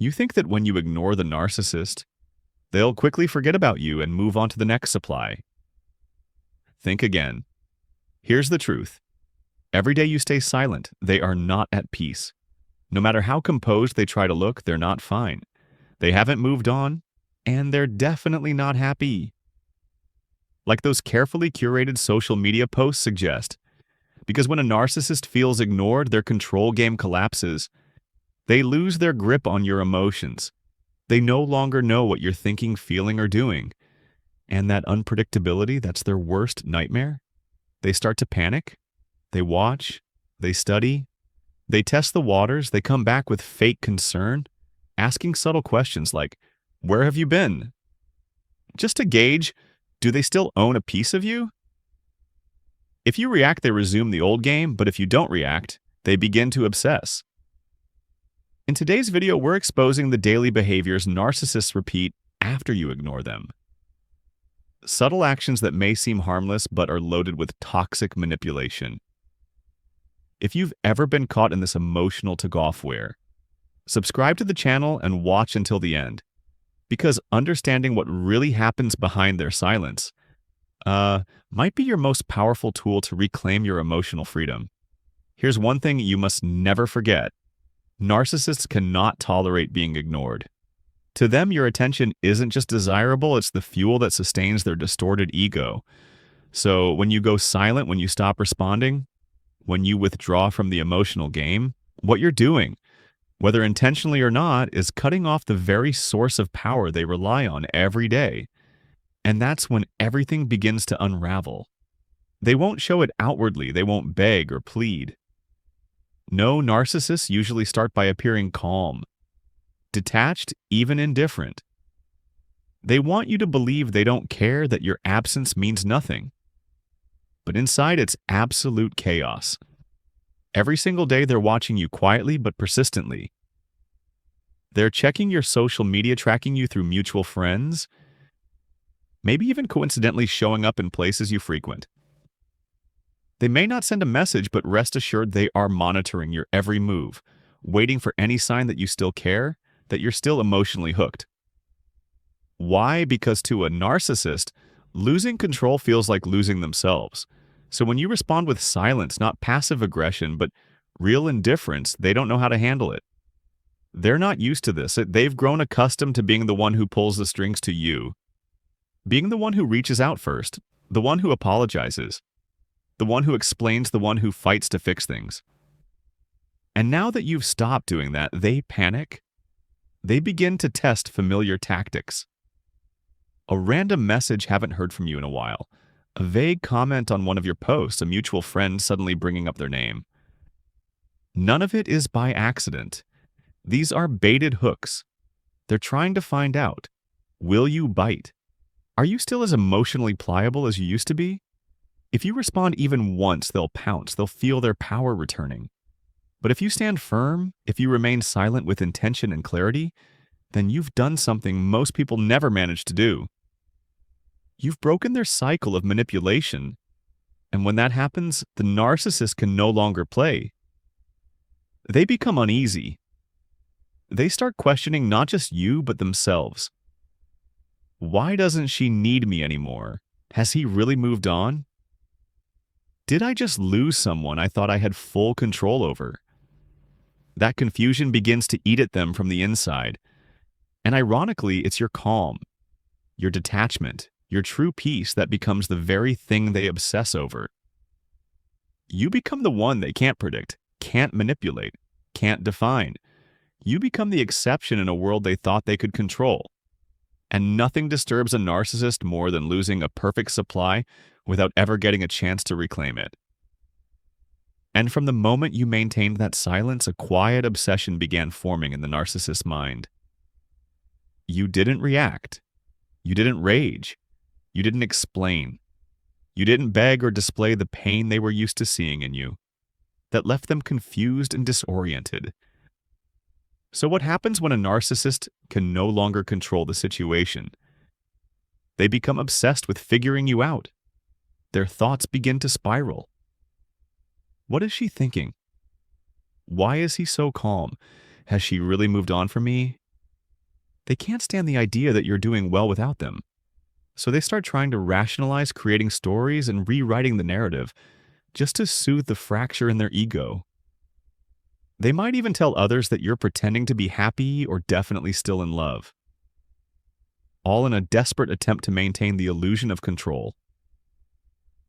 You think that when you ignore the narcissist, they'll quickly forget about you and move on to the next supply. Think again. Here's the truth. Every day you stay silent, they are not at peace. No matter how composed they try to look, they're not fine. They haven't moved on, and they're definitely not happy. Like those carefully curated social media posts suggest, because when a narcissist feels ignored, their control game collapses. They lose their grip on your emotions. They no longer know what you're thinking, feeling, or doing. And that unpredictability, that's their worst nightmare. They start to panic. They watch. They study. They test the waters. They come back with fake concern, asking subtle questions like, "Where have you been?" Just to gauge, do they still own a piece of you? If you react, they resume the old game, but if you don't react, they begin to obsess. In today's video, we're exposing the daily behaviors narcissists repeat after you ignore them. Subtle actions that may seem harmless but are loaded with toxic manipulation. If you've ever been caught in this emotional tug-of-war, subscribe to the channel and watch until the end, because understanding what really happens behind their silence might be your most powerful tool to reclaim your emotional freedom. Here's one thing you must never forget. Narcissists cannot tolerate being ignored. To them, your attention isn't just desirable, it's the fuel that sustains their distorted ego. So when you go silent, when you stop responding, when you withdraw from the emotional game, what you're doing, whether intentionally or not, is cutting off the very source of power they rely on every day. And that's when everything begins to unravel. They won't show it outwardly, they won't beg or plead. No, narcissists usually start by appearing calm, detached, even indifferent. They want you to believe they don't care, that your absence means nothing. But inside, it's absolute chaos. Every single day, they're watching you quietly but persistently. They're checking your social media, tracking you through mutual friends, maybe even coincidentally showing up in places you frequent. They may not send a message, but rest assured they are monitoring your every move, waiting for any sign that you still care, that you're still emotionally hooked. Why? Because to a narcissist, losing control feels like losing themselves. So when you respond with silence, not passive aggression, but real indifference, they don't know how to handle it. They're not used to this. They've grown accustomed to being the one who pulls the strings to you, being the one who reaches out first, the one who apologizes, the one who explains, the one who fights to fix things. And now that you've stopped doing that, they panic. They begin to test familiar tactics. A random message haven't heard from you in a while. A vague comment on one of your posts, a mutual friend suddenly bringing up their name. None of it is by accident. These are baited hooks. They're trying to find out, will you bite? Are you still as emotionally pliable as you used to be? If you respond even once, they'll pounce. They'll feel their power returning. But if you stand firm, if you remain silent with intention and clarity, then you've done something most people never manage to do. You've broken their cycle of manipulation. And when that happens, the narcissist can no longer play. They become uneasy. They start questioning not just you, but themselves. Why doesn't she need me anymore? Has he really moved on? Did I just lose someone I thought I had full control over? That confusion begins to eat at them from the inside. And ironically, it's your calm, your detachment, your true peace that becomes the very thing they obsess over. You become the one they can't predict, can't manipulate, can't define. You become the exception in a world they thought they could control. And nothing disturbs a narcissist more than losing a perfect supply without ever getting a chance to reclaim it. And from the moment you maintained that silence, a quiet obsession began forming in the narcissist's mind. You didn't react. You didn't rage. You didn't explain. You didn't beg or display the pain they were used to seeing in you. That left them confused and disoriented. So what happens when a narcissist can no longer control the situation? They become obsessed with figuring you out. Their thoughts begin to spiral. What is she thinking? Why is he so calm? Has she really moved on from me? They can't stand the idea that you're doing well without them. So they start trying to rationalize creating stories and rewriting the narrative just to soothe the fracture in their ego. They might even tell others that you're pretending to be happy or definitely still in love, all in a desperate attempt to maintain the illusion of control.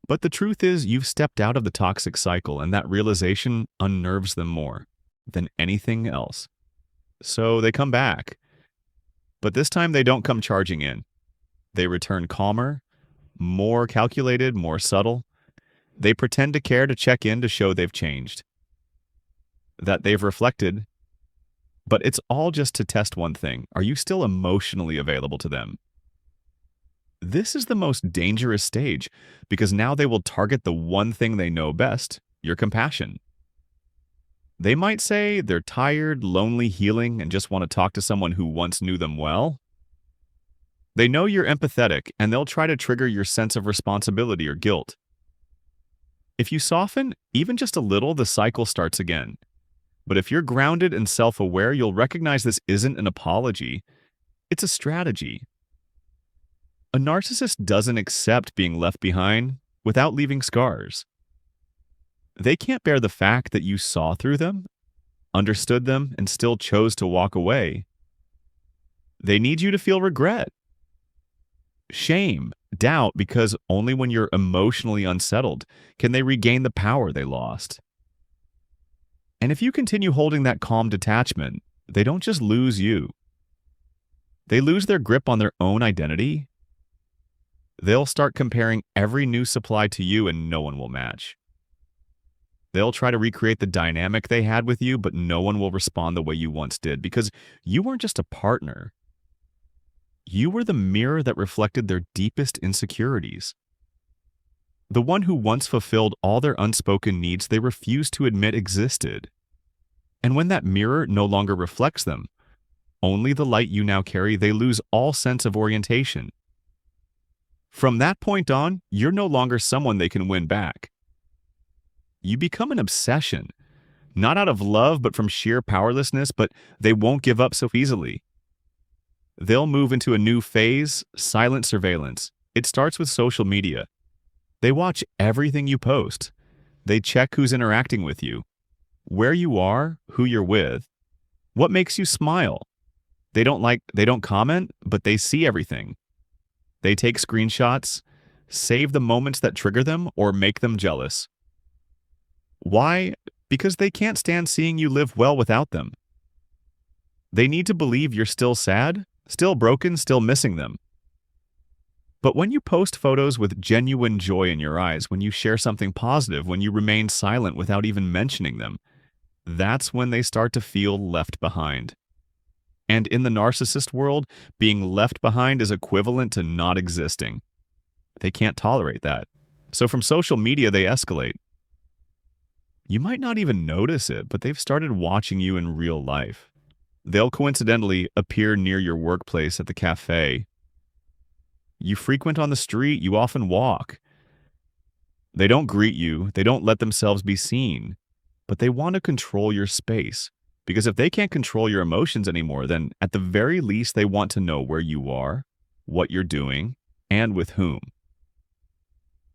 But the truth is, you've stepped out of the toxic cycle, and that realization unnerves them more than anything else. So they come back. But this time they don't come charging in. They return calmer, more calculated, more subtle. They pretend to care to check in to show they've changed, that they've reflected. But it's all just to test one thing. Are you still emotionally available to them? This is the most dangerous stage because now they will target the one thing they know best, your compassion. They might say they're tired, lonely, healing, and just want to talk to someone who once knew them well. They know you're empathetic, and they'll try to trigger your sense of responsibility or guilt. If you soften, even just a little, the cycle starts again. But if you're grounded and self-aware, you'll recognize this isn't an apology. It's a strategy. A narcissist doesn't accept being left behind without leaving scars. They can't bear the fact that you saw through them, understood them, and still chose to walk away. They need you to feel regret, shame, doubt, because only when you're emotionally unsettled can they regain the power they lost. And if you continue holding that calm detachment, they don't just lose you. They lose their grip on their own identity. They'll start comparing every new supply to you and no one will match. They'll try to recreate the dynamic they had with you, but no one will respond the way you once did because you weren't just a partner. You were the mirror that reflected their deepest insecurities. The one who once fulfilled all their unspoken needs they refused to admit existed. And when that mirror no longer reflects them, only the light you now carry, they lose all sense of orientation. From that point on, you're no longer someone they can win back. You become an obsession, not out of love, but from sheer powerlessness, but they won't give up so easily. They'll move into a new phase, silent surveillance. It starts with social media. They watch everything you post. They check who's interacting with you, where you are, who you're with, what makes you smile. They don't comment, but they see everything. They take screenshots, save the moments that trigger them, or make them jealous. Why? Because they can't stand seeing you live well without them. They need to believe you're still sad, still broken, still missing them. But when you post photos with genuine joy in your eyes, when you share something positive, when you remain silent without even mentioning them, that's when they start to feel left behind. And in the narcissist world, being left behind is equivalent to not existing. They can't tolerate that. So from social media, they escalate. You might not even notice it, but they've started watching you in real life. They'll coincidentally appear near your workplace at the cafe. You frequent on the street, you often walk. They don't greet you, they don't let themselves be seen, but they want to control your space. Because if they can't control your emotions anymore, then at the very least they want to know where you are, what you're doing, and with whom.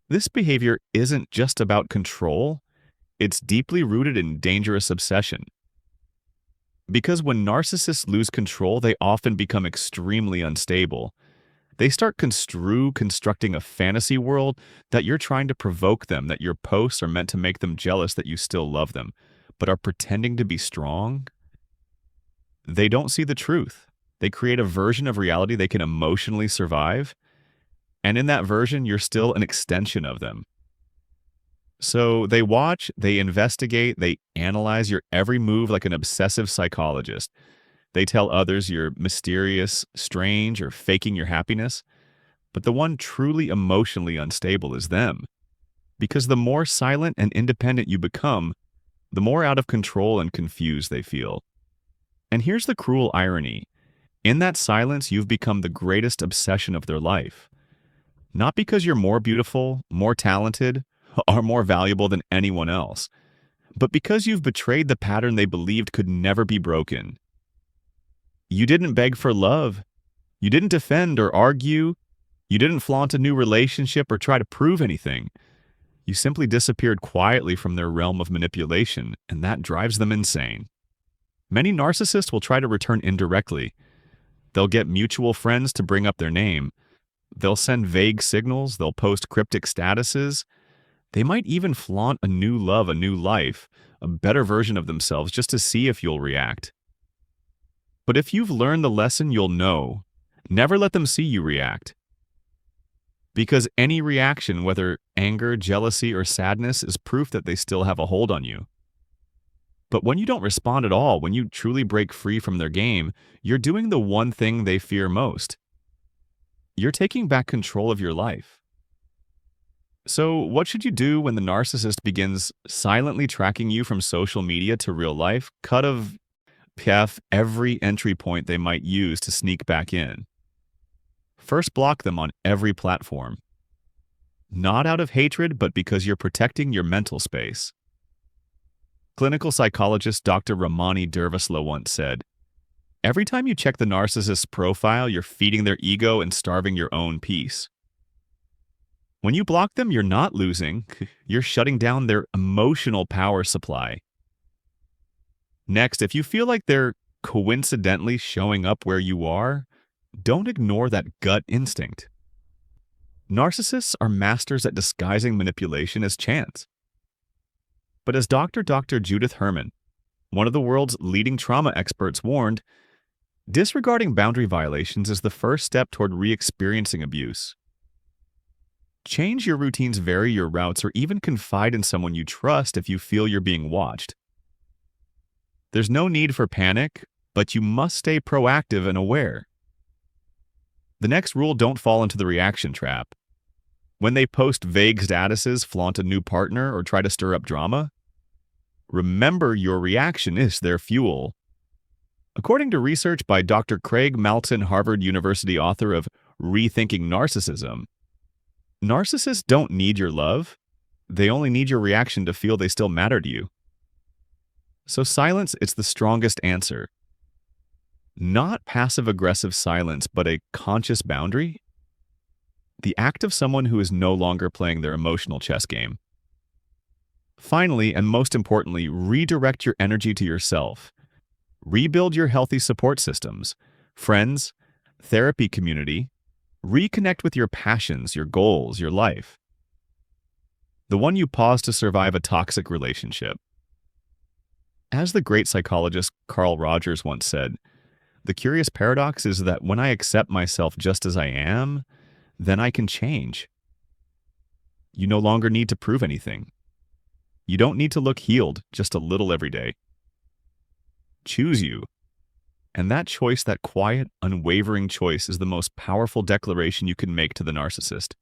This behavior isn't just about control, it's deeply rooted in dangerous obsession. Because when narcissists lose control, they often become extremely unstable. They start constructing a fantasy world that you're trying to provoke them, that your posts are meant to make them jealous that you still love them, but are pretending to be strong. They don't see the truth. They create a version of reality they can emotionally survive, and in that version, you're still an extension of them. So they watch, they investigate, they analyze your every move like an obsessive psychologist. They tell others you're mysterious, strange, or faking your happiness. But the one truly emotionally unstable is them. Because the more silent and independent you become, the more out of control and confused they feel. And here's the cruel irony. In that silence, you've become the greatest obsession of their life. Not because you're more beautiful, more talented, or more valuable than anyone else, but because you've betrayed the pattern they believed could never be broken. You didn't beg for love. You didn't defend or argue. You didn't flaunt a new relationship or try to prove anything. You simply disappeared quietly from their realm of manipulation, and that drives them insane. Many narcissists will try to return indirectly. They'll get mutual friends to bring up their name. They'll send vague signals. They'll post cryptic statuses. They might even flaunt a new love, a new life, a better version of themselves just to see if you'll react. But if you've learned the lesson, you'll know. Never let them see you react. Because any reaction, whether anger, jealousy, or sadness, is proof that they still have a hold on you. But when you don't respond at all, when you truly break free from their game, you're doing the one thing they fear most. You're taking back control of your life. So, what should you do when the narcissist begins silently tracking you from social media to real life? Cut of every entry point they might use to sneak back in. First, block them on every platform. Not out of hatred, but because you're protecting your mental space. Clinical psychologist Dr. Ramani Durvasula once said, "Every time you check the narcissist's profile, you're feeding their ego and starving your own peace." When you block them, you're not losing. You're shutting down their emotional power supply. Next, if you feel like they're coincidentally showing up where you are, don't ignore that gut instinct. Narcissists are masters at disguising manipulation as chance. But as Dr. Judith Herman, one of the world's leading trauma experts, warned, disregarding boundary violations is the first step toward re-experiencing abuse. Change your routines, vary your routes, or even confide in someone you trust if you feel you're being watched. There's no need for panic, but you must stay proactive and aware. The next rule: don't fall into the reaction trap. When they post vague statuses, flaunt a new partner, or try to stir up drama, remember your reaction is their fuel. According to research by Dr. Craig Malton, Harvard University author of Rethinking Narcissism, narcissists don't need your love. They only need your reaction to feel they still matter to you. So silence, it's the strongest answer. Not passive-aggressive silence, but a conscious boundary. The act of someone who is no longer playing their emotional chess game. Finally, and most importantly, redirect your energy to yourself. Rebuild your healthy support systems, friends, therapy community. Reconnect with your passions, your goals, your life. The one you paused to survive a toxic relationship. As the great psychologist Carl Rogers once said, the curious paradox is that when I accept myself just as I am, then I can change. You no longer need to prove anything. You don't need to look healed just a little every day. Choose you. And that choice, that quiet, unwavering choice, is the most powerful declaration you can make to the narcissist.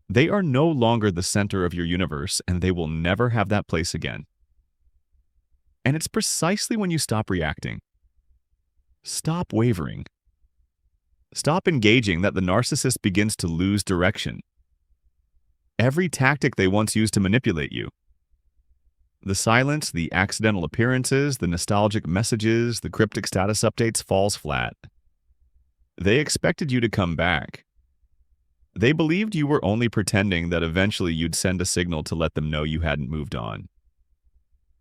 They are no longer the center of your universe, and they will never have that place again. And it's precisely when you stop reacting, stop wavering, stop engaging, that the narcissist begins to lose direction. Every tactic they once used to manipulate you, the silence, the accidental appearances, the nostalgic messages, the cryptic status updates, falls flat. They expected you to come back. They believed you were only pretending that eventually you'd send a signal to let them know you hadn't moved on.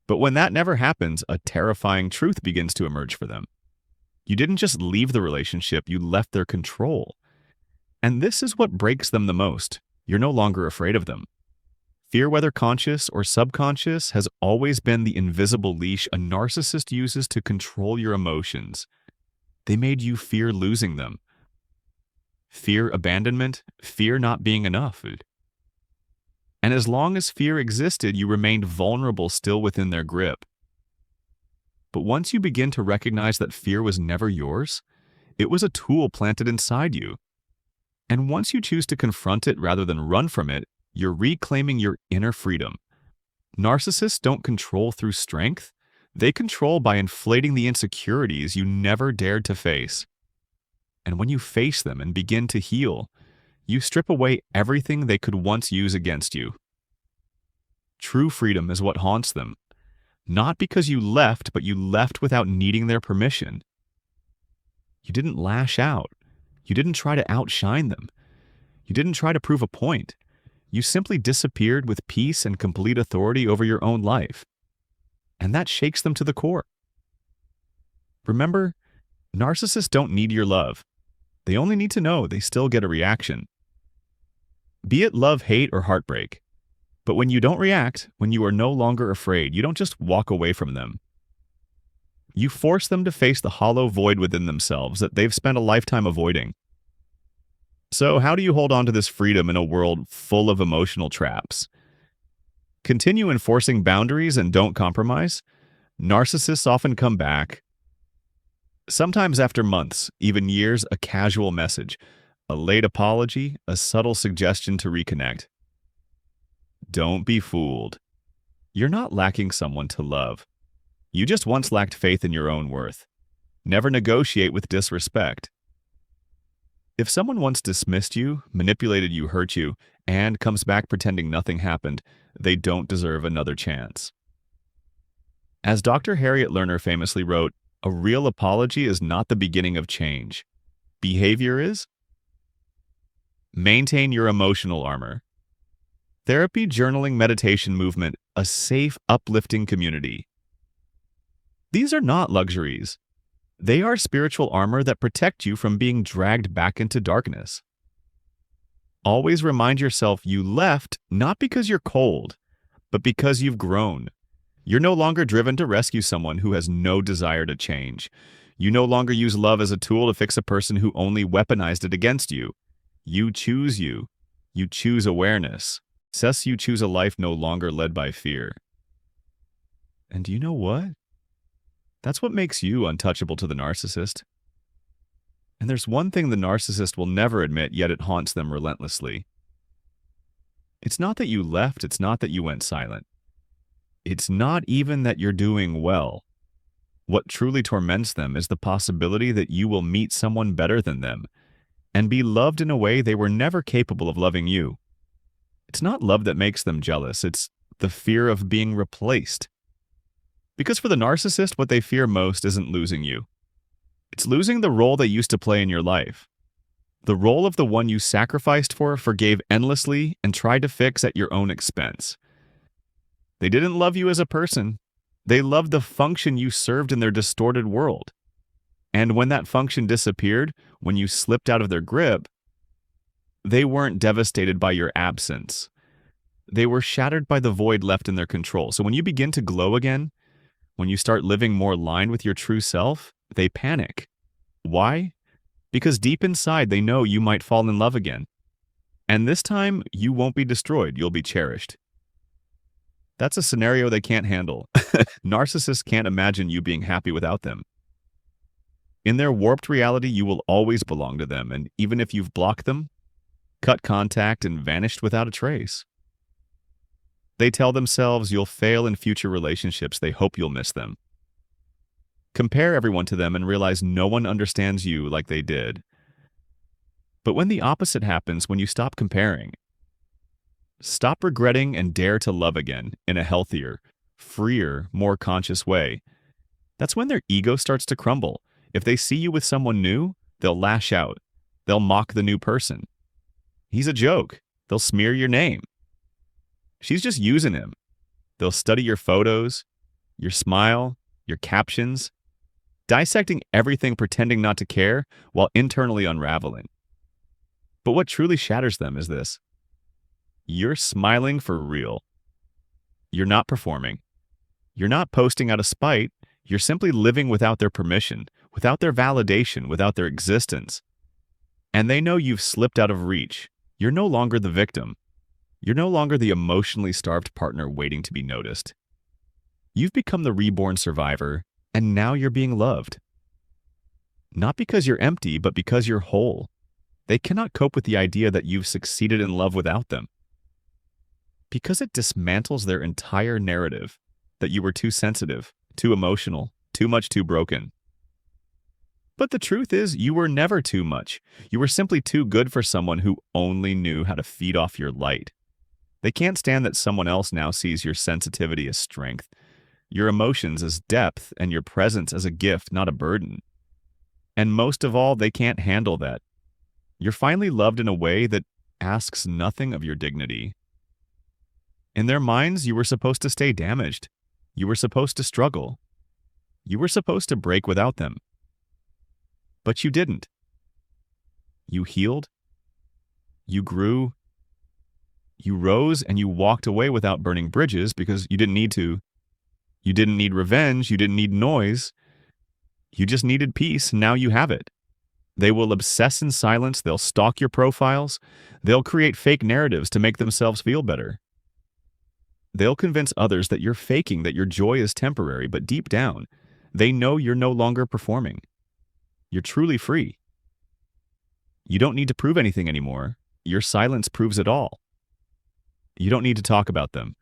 But when that never happens, a terrifying truth begins to emerge for them. You didn't just leave the relationship, you left their control. And this is what breaks them the most. You're no longer afraid of them. Fear, whether conscious or subconscious, has always been the invisible leash a narcissist uses to control your emotions. They made you fear losing them. Fear abandonment, fear not being enough. And as long as fear existed, you remained vulnerable, still within their grip. But once you begin to recognize that fear was never yours, it was a tool planted inside you. And once you choose to confront it rather than run from it, you're reclaiming your inner freedom. Narcissists don't control through strength. They control by inflating the insecurities you never dared to face. And when you face them and begin to heal, you strip away everything they could once use against you. True freedom is what haunts them. Not because you left, but you left without needing their permission. You didn't lash out. You didn't try to outshine them. You didn't try to prove a point. You simply disappeared with peace and complete authority over your own life. And that shakes them to the core. Remember, narcissists don't need your love. They only need to know they still get a reaction. Be it love, hate, or heartbreak. But when you don't react, when you are no longer afraid, you don't just walk away from them. You force them to face the hollow void within themselves that they've spent a lifetime avoiding. So how do you hold on to this freedom in a world full of emotional traps? Continue enforcing boundaries and don't compromise? Narcissists often come back. Sometimes after months, even years, a casual message, a late apology, a subtle suggestion to reconnect. Don't be fooled. You're not lacking someone to love. You just once lacked faith in your own worth. Never negotiate with disrespect. If someone once dismissed you, manipulated you, hurt you, and comes back pretending nothing happened, they don't deserve another chance. As Dr. Harriet Lerner famously wrote, a real apology is not the beginning of change. Behavior is. Maintain your emotional armor. Therapy, journaling, meditation, movement, a safe, uplifting community. These are not luxuries. They are spiritual armor that protect you from being dragged back into darkness. Always remind yourself you left not because you're cold, but because you've grown. You're no longer driven to rescue someone who has no desire to change. You no longer use love as a tool to fix a person who only weaponized it against you. You choose you. You choose awareness. Thus, you choose a life no longer led by fear. And do you know what? That's what makes you untouchable to the narcissist. And there's one thing the narcissist will never admit, yet it haunts them relentlessly. It's not that you left, it's not that you went silent. It's not even that you're doing well. What truly torments them is the possibility that you will meet someone better than them and be loved in a way they were never capable of loving you. It's not love that makes them jealous, it's the fear of being replaced. Because for the narcissist, what they fear most isn't losing you. It's losing the role they used to play in your life. The role of the one you sacrificed for, forgave endlessly, and tried to fix at your own expense. They didn't love you as a person. They loved the function you served in their distorted world. And when that function disappeared, when you slipped out of their grip, they weren't devastated by your absence. They were shattered by the void left in their control. So when you begin to glow again, when you start living more aligned with your true self, they panic. Why? Because deep inside they know you might fall in love again. And this time, you won't be destroyed, you'll be cherished. That's a scenario they can't handle. Narcissists can't imagine you being happy without them. In their warped reality, you will always belong to them, and even if you've blocked them, cut contact, and vanished without a trace. They tell themselves you'll fail in future relationships, they hope you'll miss them. Compare everyone to them and realize no one understands you like they did. But when the opposite happens, when you stop comparing, stop regretting and dare to love again in a healthier, freer, more conscious way, that's when their ego starts to crumble. If they see you with someone new, they'll lash out. They'll mock the new person. He's a joke. They'll smear your name. She's just using him. They'll study your photos, your smile, your captions, dissecting everything, pretending not to care while internally unraveling. But what truly shatters them is this. You're smiling for real. You're not performing. You're not posting out of spite. You're simply living without their permission, without their validation, without their existence. And they know you've slipped out of reach. You're no longer the victim. You're no longer the emotionally starved partner waiting to be noticed. You've become the reborn survivor, and now you're being loved. Not because you're empty, but because you're whole. They cannot cope with the idea that you've succeeded in love without them. Because it dismantles their entire narrative that you were too sensitive, too emotional, too much too broken. But the truth is, you were never too much. You were simply too good for someone who only knew how to feed off your light. They can't stand that someone else now sees your sensitivity as strength, your emotions as depth, and your presence as a gift, not a burden. And most of all, they can't handle that. You're finally loved in a way that asks nothing of your dignity. In their minds, you were supposed to stay damaged. You were supposed to struggle. You were supposed to break without them. But you didn't. You healed. You grew. You rose, and you walked away without burning bridges because you didn't need to. You didn't need revenge. You didn't need noise. You just needed peace, and now you have it. They will obsess in silence. They'll stalk your profiles. They'll create fake narratives to make themselves feel better. They'll convince others that you're faking, that your joy is temporary, but deep down, they know you're no longer performing. You're truly free. You don't need to prove anything anymore. Your silence proves it all. You don't need to talk about them.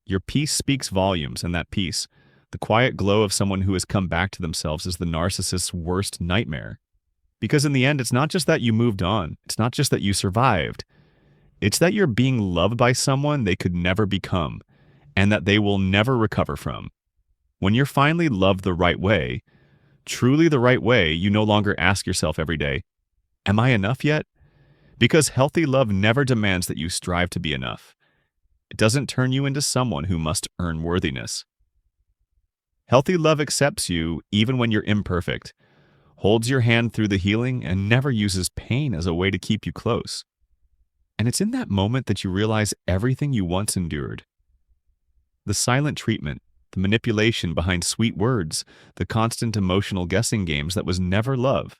Your peace speaks volumes, and that peace, the quiet glow of someone who has come back to themselves, is the narcissist's worst nightmare. Because in the end, it's not just that you moved on. It's not just that you survived. It's that you're being loved by someone they could never become, and that they will never recover from. When you're finally loved the right way, truly the right way, you no longer ask yourself every day, am I enough yet? Because healthy love never demands that you strive to be enough. It doesn't turn you into someone who must earn worthiness. Healthy love accepts you even when you're imperfect, holds your hand through the healing, and never uses pain as a way to keep you close. And it's in that moment that you realize everything you once endured. The silent treatment, the manipulation behind sweet words, the constant emotional guessing games, that was never love.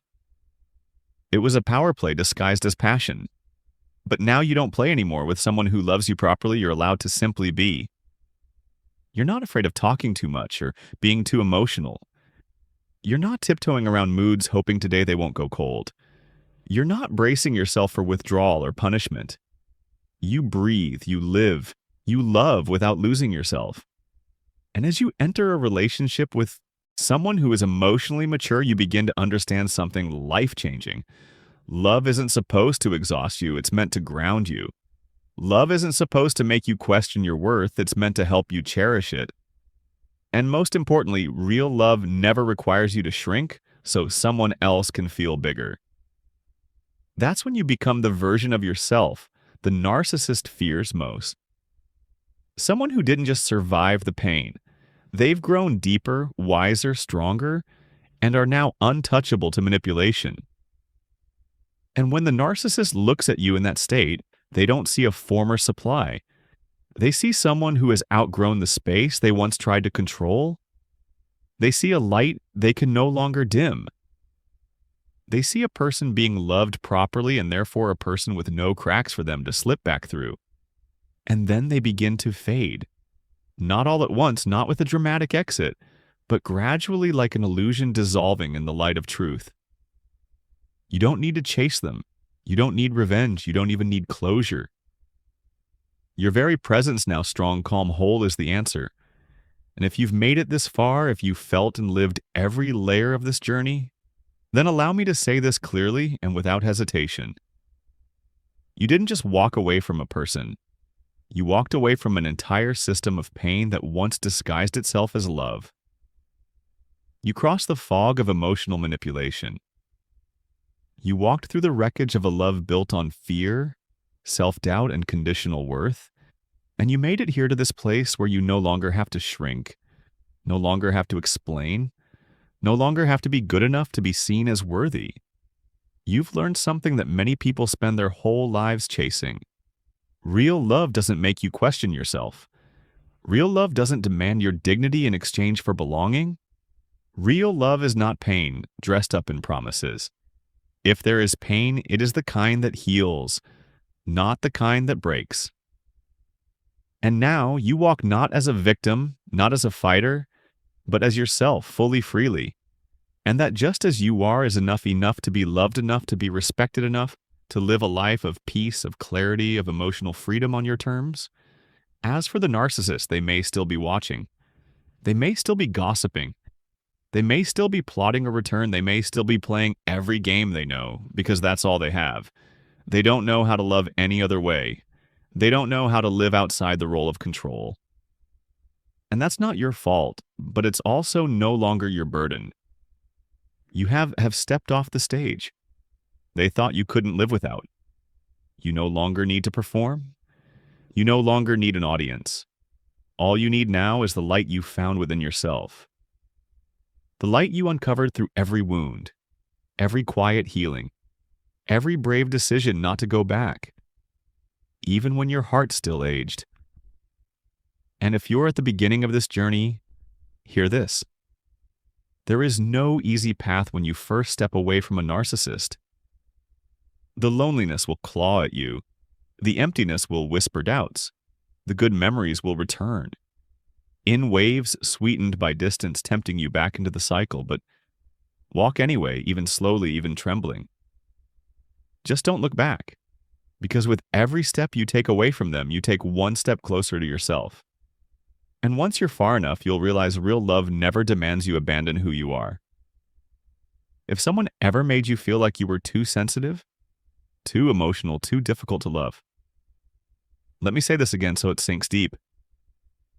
It was a power play disguised as passion. But now you don't play anymore with someone who loves you properly. You're allowed to simply be. You're not afraid of talking too much or being too emotional. You're not tiptoeing around moods hoping today they won't go cold. You're not bracing yourself for withdrawal or punishment. You breathe, you live, you love without losing yourself. And as you enter a relationship with someone who is emotionally mature, you begin to understand something life-changing. Love isn't supposed to exhaust you, it's meant to ground you. Love isn't supposed to make you question your worth, it's meant to help you cherish it. And most importantly, real love never requires you to shrink so someone else can feel bigger. That's when you become the version of yourself the narcissist fears most. Someone who didn't just survive the pain. They've grown deeper, wiser, stronger, and are now untouchable to manipulation. And when the narcissist looks at you in that state, they don't see a former supply. They see someone who has outgrown the space they once tried to control. They see a light they can no longer dim. They see a person being loved properly and therefore a person with no cracks for them to slip back through. And then they begin to fade. Not all at once, not with a dramatic exit, but gradually like an illusion dissolving in the light of truth. You don't need to chase them. You don't need revenge. You don't even need closure. Your very presence now, strong, calm, whole, is the answer. And if you've made it this far, if you've felt and lived every layer of this journey, then allow me to say this clearly and without hesitation. You didn't just walk away from a person. You walked away from an entire system of pain that once disguised itself as love. You crossed the fog of emotional manipulation. You walked through the wreckage of a love built on fear, self-doubt, and conditional worth, and you made it here to this place where you no longer have to shrink, no longer have to explain, no longer have to be good enough to be seen as worthy. You've learned something that many people spend their whole lives chasing. Real love doesn't make you question yourself. Real love doesn't demand your dignity in exchange for belonging. Real love is not pain dressed up in promises. If there is pain, it is the kind that heals, not the kind that breaks. And now you walk not as a victim, not as a fighter, but as yourself, fully, freely. And that just as you are is enough to be loved enough, to be respected enough, to live a life of peace, of clarity, of emotional freedom on your terms. As for the narcissist, they may still be watching. They may still be gossiping. They may still be plotting a return. They may still be playing every game they know, because that's all they have. They don't know how to love any other way. They don't know how to live outside the role of control. And that's not your fault, but it's also no longer your burden. You have stepped off the stage. They thought you couldn't live without. You no longer need to perform. You no longer need an audience. All you need now is the light you found within yourself. The light you uncovered through every wound, every quiet healing, every brave decision not to go back, even when your heart still aged. And if you're at the beginning of this journey, hear this. There is no easy path when you first step away from a narcissist. The loneliness will claw at you. The emptiness will whisper doubts. The good memories will return. In waves sweetened by distance tempting you back into the cycle, but walk anyway, even slowly, even trembling. Just don't look back, because with every step you take away from them, you take one step closer to yourself. And once you're far enough, you'll realize real love never demands you abandon who you are. If someone ever made you feel like you were too sensitive, too emotional, too difficult to love, let me say this again so it sinks deep.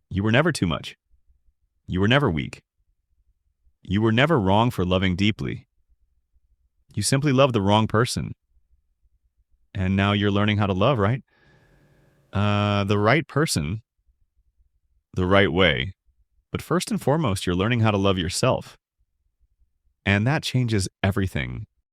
You were never too much. You were never weak. You were never wrong for loving deeply. You simply loved the wrong person. And now you're learning how to love, right? The right person, the right way. But first and foremost, you're learning how to love yourself. And that changes everything.